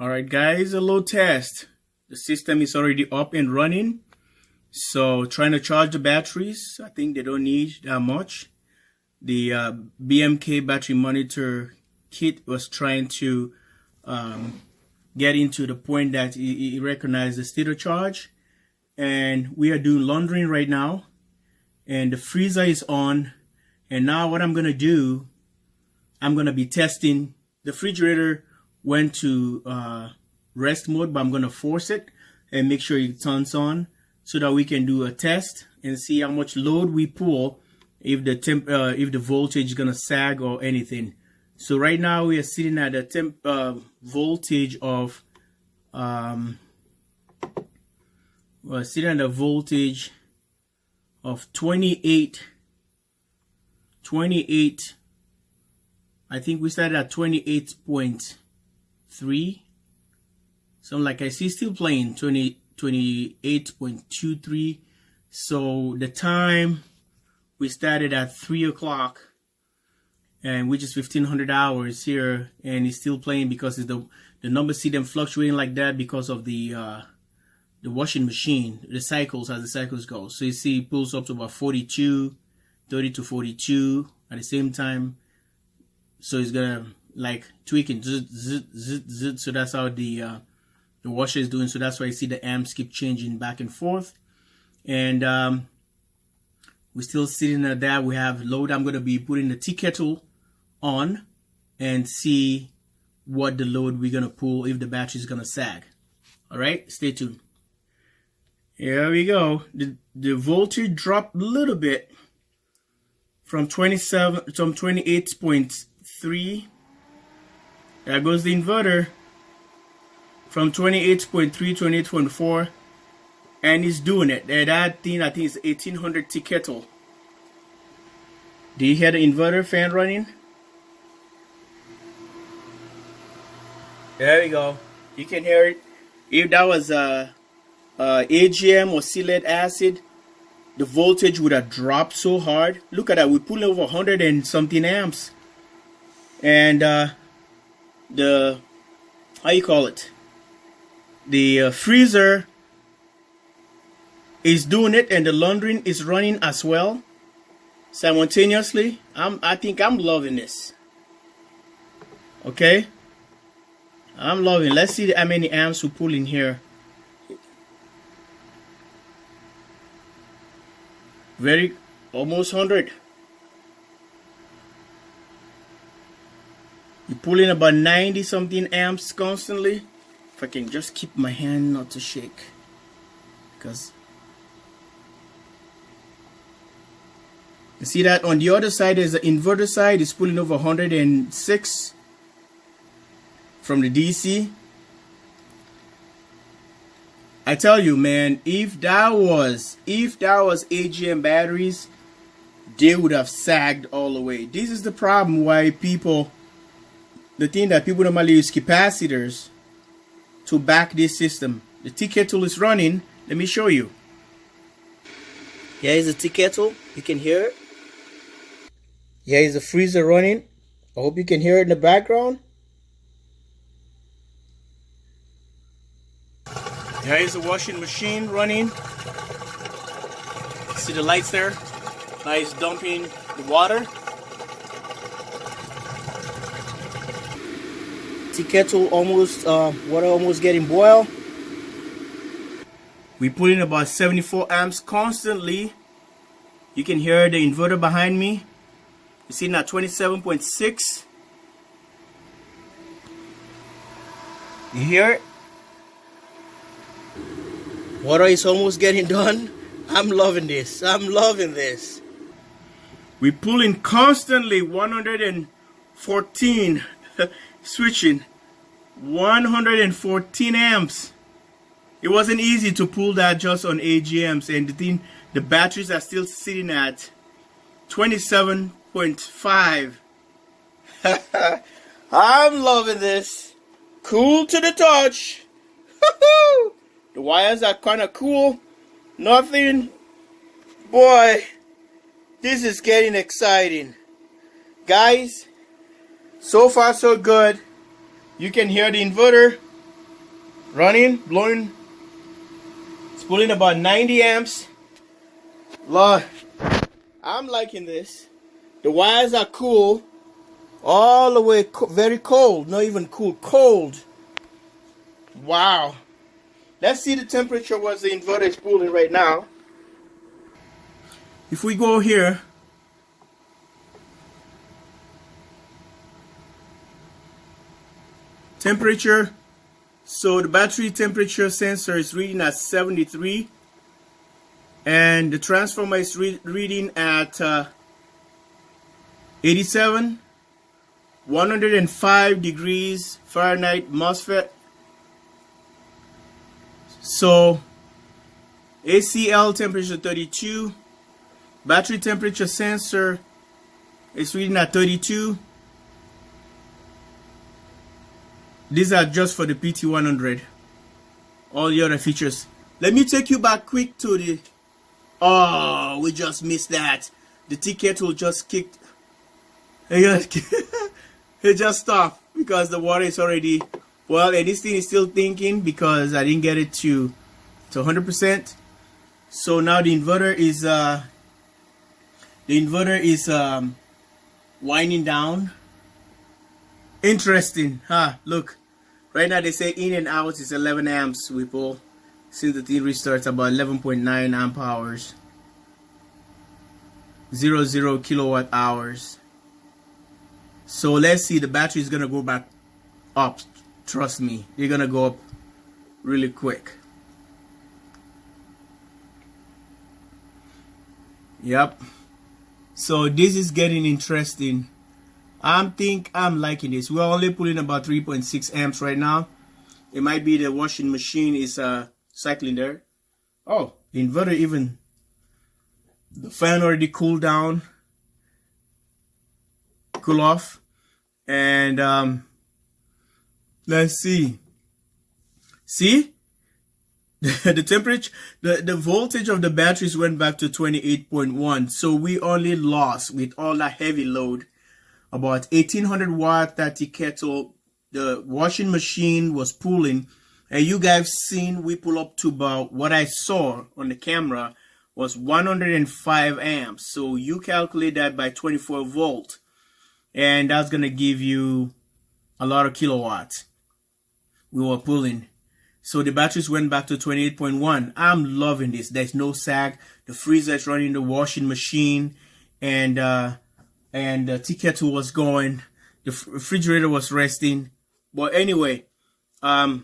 All right, guys, a load test. The system is already up and running. So trying to charge the batteries. I think they don't need that much. The BMK battery monitor kit was trying to get into the point that it recognized the state of charge. And we are doing laundering right now. And the freezer is on. And now what I'm going to do, I'm going to be testing. The refrigerator went to rest mode, but I'm going to force it and make sure it turns on so that we can do a test and see how much load we pull, if the voltage is going to sag or anything. So right now we are sitting at a voltage of we're sitting at a voltage of 28. I think we started at 28.3. So like I see still playing 28.23. So the time we started at 3 o'clock, and which is 1500 hours here, and it's still playing because it's the numbers see them fluctuating like that because of the washing machine, the cycles, as the cycles go. So you see it pulls up to about 42, 30 to 42 at the same time. So it's gonna like tweaking, zzz, zzz, zzz, zzz. So that's how the washer is doing. So that's why you see the amps keep changing back and forth. And we're still sitting at that. We have load. I'm gonna be putting the tea kettle on and see what the load we're gonna pull, if the battery is gonna sag. All right, stay tuned. Here we go. The voltage dropped a little bit from 28.3. There goes the inverter from 28.3, 28.4, and it's doing it. And that thing, I think, is 1800 tea kettle. Do you hear the inverter fan running? There we go. You can hear it. If that was AGM or lead acid, the voltage would have dropped so hard. Look at that. We're pulling over 100 and something amps. And the, how you call it? The freezer is doing it, and the laundering is running as well simultaneously. I think I'm loving this. Okay, I'm loving. Let's see how many amps we pull in here. Very almost 100. You pull in about 90 something amps constantly. If I can just keep my hand not to shake, because you see that on the other side is the inverter side is pulling over 106 from the DC. I tell you, man, if that was AGM batteries, they would have sagged all the way. This is the problem why the thing that people normally use capacitors to back this system. The tea kettle is running. Let me show you. Here is the tea kettle. You can hear it. Here is the freezer running. I hope you can hear it in the background. There is the washing machine running. See the lights there? Now it's dumping the water. Tea kettle almost, water almost getting boiled. We put in about 74 amps constantly. You can hear the inverter behind me. You see now 27.6. You hear it? Water is almost getting done. I'm loving this. I'm loving this. We pull in constantly 114 switching 114 amps. It wasn't easy to pull that just on AGMs, and the batteries are still sitting at 27.5. I'm loving this. Cool to the touch. The wires are kind of cool. Nothing. Boy, this is getting exciting. Guys, so far so good. You can hear the inverter running, blowing. It's pulling about 90 amps. Lord, I'm liking this. The wires are cool. All the way, very cold. Not even cool, cold. Wow. Let's see the temperature what the inverter is pulling right now. If we go here, temperature, so the battery temperature sensor is reading at 73 and the transformer is reading at 87, 105 degrees Fahrenheit MOSFET. So ACL temperature 32, battery temperature sensor is reading at 32. These are just for the PT100. All the other features. Let me take you back quick to the... Oh, we just missed that. The tea kettle just kicked. It just stopped because the water is already... Well, and this thing is still thinking because I didn't get it to 100%. So now the inverter is winding down. Interesting, huh? Look, right now they say in and out is 11 amps we pull. Since the thing restarts about 11.9 amp hours. 00 kilowatt hours. So let's see, the battery is gonna go back up. Trust me, they're gonna go up really quick. Yep. So this is getting interesting. I'm liking this. We're only pulling about 3.6 amps right now. It might be the washing machine is cycling there. Oh, the inverter even. The fan already cooled down. Cool off. And let's see. See? The temperature, the voltage of the batteries went back to 28.1. So we only lost with all that heavy load about 1800 watt that the kettle, the washing machine was pulling. And you guys seen we pull up to about what I saw on the camera was 105 amps. So you calculate that by 24 volt. And that's going to give you a lot of kilowatts we were pulling. So the batteries went back to 28.1. I'm loving this. There's no sag. The freezer is running, the washing machine, and the tea kettle was going. The refrigerator was resting. But anyway, I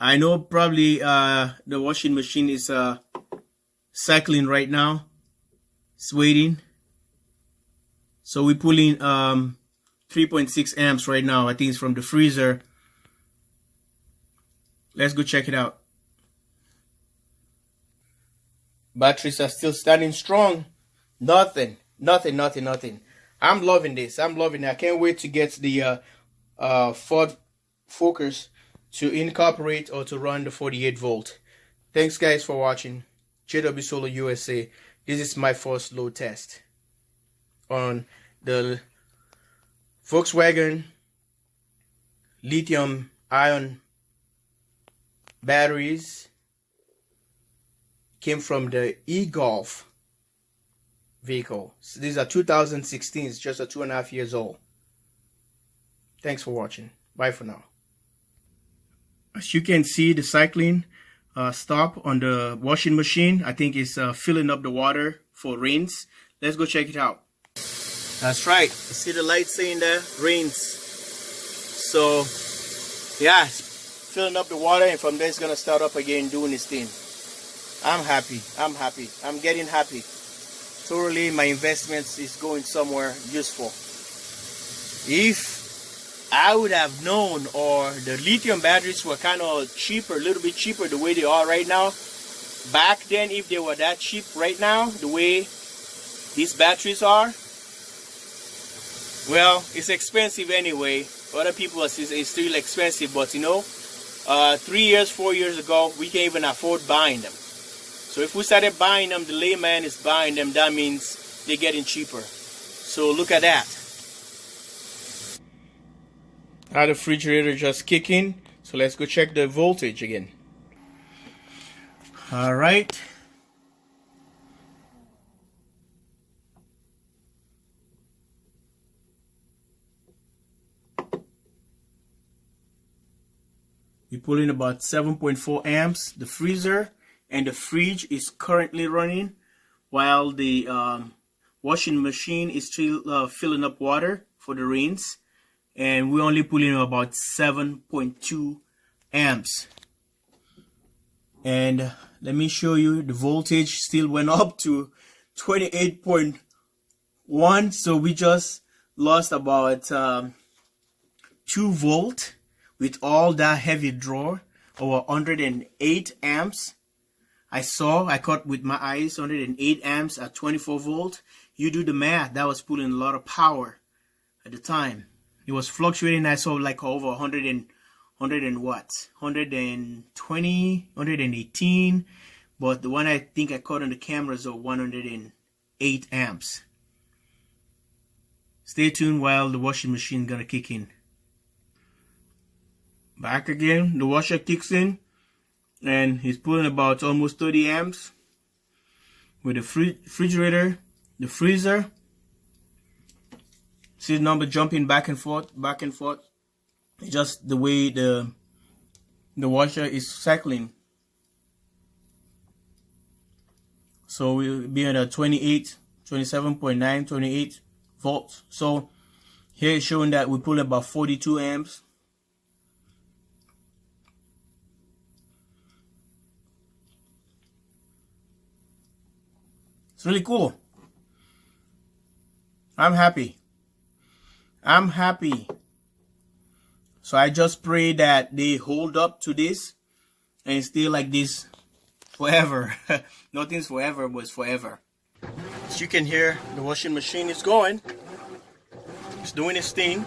know probably the washing machine is cycling right now. It's waiting. So we're pulling 3.6 amps right now. I think it's from the freezer. Let's go check it out. Batteries are still standing strong. Nothing. I'm loving this. I'm loving it. I can't wait to get the Ford Focus to incorporate or to run the 48 volt. Thanks guys for watching. JW Solar USA. This is my first load test on the Volkswagen lithium ion batteries. Came from the e-Golf vehicle. So these are 2016. It's just a 2.5 years old. Thanks for watching. Bye for now. As you can see, the cycling stop on the washing machine. I think it's filling up the water for rains. Let's go check it out. That's right. You see the light saying there? Rains. So yeah, it's filling up the water, and from there it's gonna start up again doing its thing. I'm happy. I'm getting happy. Totally, my investments is going somewhere useful. If I would have known, or the lithium batteries were kind of cheaper, a little bit cheaper the way they are right now, back then, if they were that cheap right now, the way these batteries are, well, it's expensive anyway. Other people say it's still expensive, but you know, 3 years, 4 years ago, we can't even afford buying them. So if we started buying them, the layman is buying them, that means they're getting cheaper. So look at that. Now the refrigerator just kicking. So let's go check the voltage again. All right. We pull in about 7.4 amps. The freezer and the fridge is currently running, while the washing machine is still filling up water for the rains, and we only pull in about 7.2 amps. And let me show you, the voltage still went up to 28.1, so we just lost about 2 volt with all that heavy draw, over 108 amps. I caught with my eyes 108 amps at 24 volt. You do the math, that was pulling a lot of power at the time. It was fluctuating. I saw like over 120, 118, but the one I think I caught on the cameras of 108 amps. Stay tuned while the washing machine gonna kick in. Back again, the washer kicks in, and he's pulling about almost 30 amps. With the refrigerator, the freezer, see the number jumping back and forth, back and forth. It's just the way the washer is cycling. So we'll be at a 27.9, 28 volts. So here it's showing that we pull about 42 amps. It's really cool. I'm happy. So I just pray that they hold up to this and stay like this forever. Nothing's forever, but it's forever. As you can hear, the washing machine is going. It's doing its thing.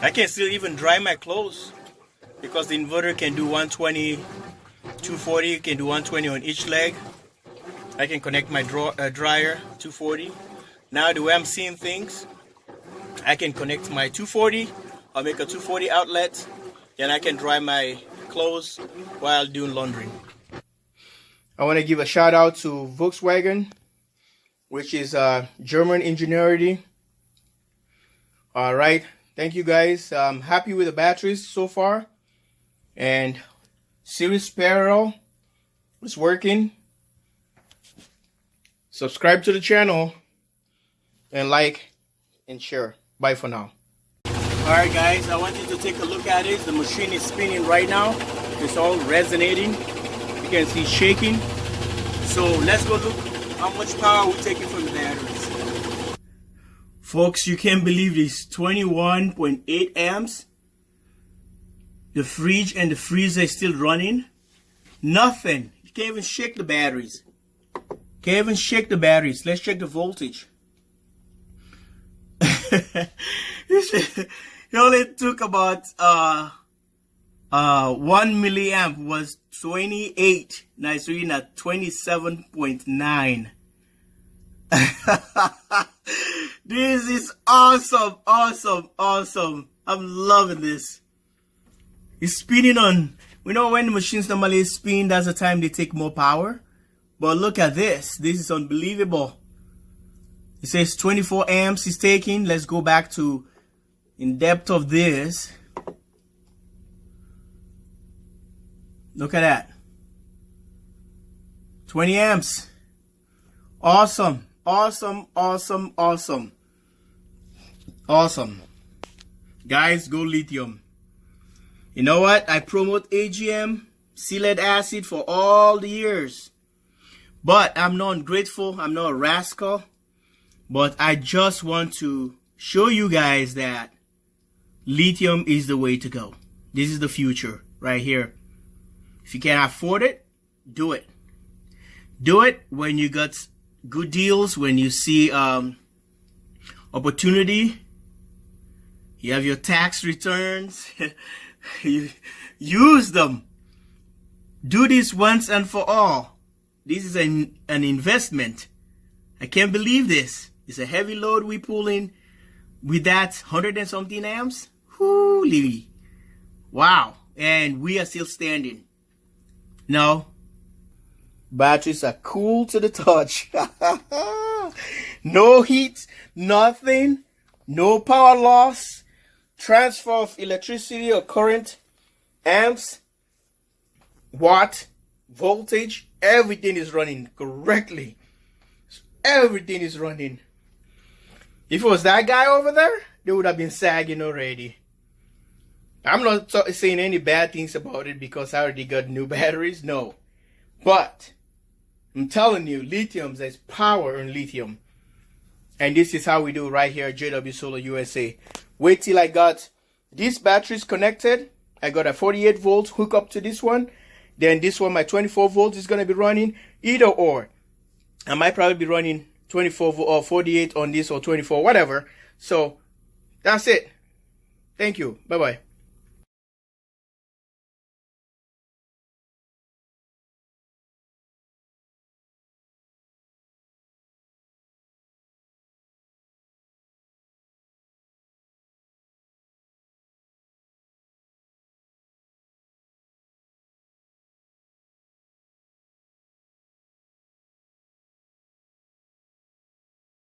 I can still even dry my clothes because the inverter can do 120, 240, can do 120 on each leg. I can connect my dryer 240. Now the way I'm seeing things, I can connect my 240 or make a 240 outlet, and I can dry my clothes while doing laundry. I want to give a shout out to Volkswagen, which is German ingenuity. All right, thank you guys. I'm happy with the batteries so far, and series parallel is working. Subscribe to the channel and like and share. Bye for now. Alright guys, I want you to take a look at it. The machine is spinning right now. It's all resonating. You can see shaking. So let's go look how much power we're taking from the batteries. Folks, you can't believe this. 21.8 amps. The fridge and the freezer is still running. Nothing. You can't even shake the batteries. Can't even shake the batteries. Let's check the voltage. It only took about 1 milliamp, was 28. Now it's reading at 27.9. This is awesome, awesome, awesome. I'm loving this. It's spinning on. We know when the machines normally spin, that's the time they take more power. But look at this. This is unbelievable. It says 24 amps is taking. Let's go back to in depth of this. Look at that. 20 amps. Awesome. Awesome. Awesome. Awesome. Awesome. Guys, go lithium. You know what? I promote AGM, sea-lead acid for all the years. But I'm not ungrateful. I'm not a rascal. But I just want to show you guys that lithium is the way to go. This is the future right here. If you can't afford it, do it. Do it when you got good deals, when you see opportunity. You have your tax returns. You use them. Do this once and for all. This is an investment. I can't believe this. It's a heavy load we pull in, with that 100 and something amps. Holy, wow. And we are still standing. No, batteries are cool to the touch. No heat, nothing, no power loss, transfer of electricity or current, amps, watt, voltage, everything is running correctly. Everything is running. If it was that guy over there, they would have been sagging already. I'm not saying any bad things about it because I already got new batteries. No. But I'm telling you, lithium, there's power in lithium. And this is how we do right here at JW Solar USA. Wait till I got these batteries connected. I got a 48 volts hook up to this one. Then this one, my 24 volts is going to be running. Either or. I might probably be running 24 or 48 on this or 24, whatever. So that's it. Thank you. Bye-bye.